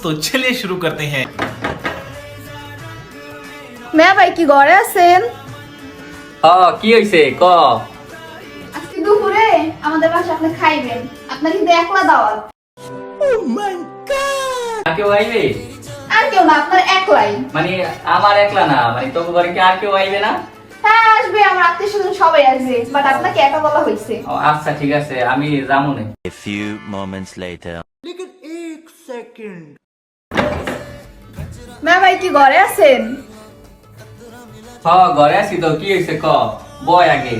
तो चलिए शुरू करते हैं। মেয়া ভাই কি ঘরে আছেন? কি হইছে ক? আজকে দুপুরে আমাদের বাসায় আপনি খাইবেন। আপনার কিন্তু একলা দাওয়াত। আর কেউ আইবে? আর কেউ না, আপনার একলাই। মানে আমার একলা না, মানে তোকে ঘরে কি আর কেউ আইবে না? হ্যাঁ আসবে, আমার আত্মীয়স্বজন সবাই আসবে, বাট আপনাকে একা বলা হয়েছে। ও আচ্ছা ঠিক আছে, আমি যাবো না। A few moments later. মেয়া ভাই কি ঘরে আছেন? ঘরে আছি তো, কি হইছে ক? বয় আগে,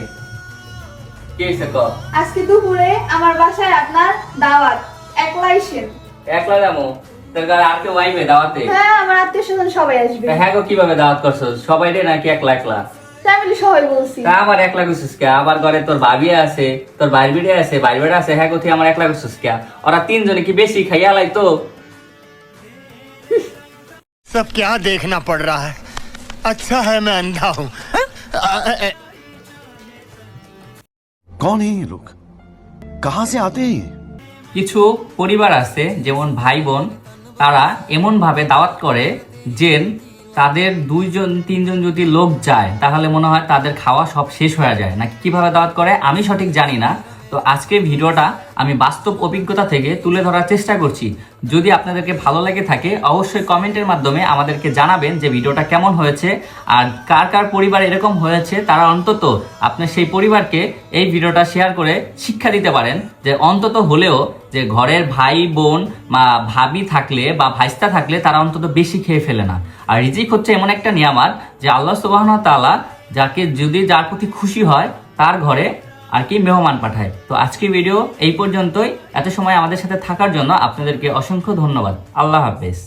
কি হইছে ক? আজকে দুপুরে আমার বাসায় আপনার দাওয়াত, একলা আইসেন। একলা যাবো? তোর ঘরে আর কেউ আইবে দাওয়াতে? হ্যাঁ আমার আত্মীয়স্বজন সবাই আসবে। হ্যাঁ গো, কিভাবে দাওয়াত করছো? সবাই রে নাকি একলা একলা? ফ্যামিলি সবাই বলছি। তা আমার একলা করছিস কে? আবার ঘরে তোর ভাবি আছে, তোর ভাইয়ের বিড়ে আছে, ভাইয়ের বেড়া আছে, হ্যাঁ গো তুই আমার একলা করছিস কে? ওরা তিনজনে কি বেশি খাইয়া লাই তো? सब क्या देखना पड़ रहा है। अच्छा है मैं अंधा हूँ। कौन है ये लोग, कहाँ से आते हैं ये? কিছু পরিবার আছে যেমন ভাই বোন, তারা এমন ভাবে দাওয়াত করে যে তাদের দুইজন তিনজন যদি লোক যায় তাহলে মনে হয় তাদের খাওয়া সব শেষ হয়ে যায়, নাকি কিভাবে দাওয়াত করে আমি সঠিক জানি না। তো আজকের ভিডিওটা আমি বাস্তব অভিজ্ঞতা থেকে তুলে ধরার চেষ্টা করছি। যদি আপনাদেরকে ভালো লেগে থাকে অবশ্যই কমেন্টের মাধ্যমে আমাদেরকে জানাবেন যে ভিডিওটা কেমন হয়েছে, আর কার কার পরিবার এরকম হয়েছে তারা অন্তত আপনার সেই পরিবারকে এই ভিডিওটা শেয়ার করে শিক্ষা দিতে পারেন যে অন্তত হলেও যে ঘরের ভাই বোন বা ভাবি থাকলে বা ভাইস্তা থাকলে তারা অন্তত বেশি খেয়ে ফেলে না। আর রিজিক হচ্ছে এমন একটা নিয়ামত যে আল্লাহ সুবহানাহু ওয়া তাআলা যাকে যদি যার প্রতি খুশি হয় তার ঘরে আর কি মেহমান পাঠায়। তো আজকের ভিডিও এই পর্যন্তই। এত সময় আমাদের সাথে থাকার জন্য আপনাদেরকে অসংখ্য ধন্যবাদ। আল্লাহ হাফেজ।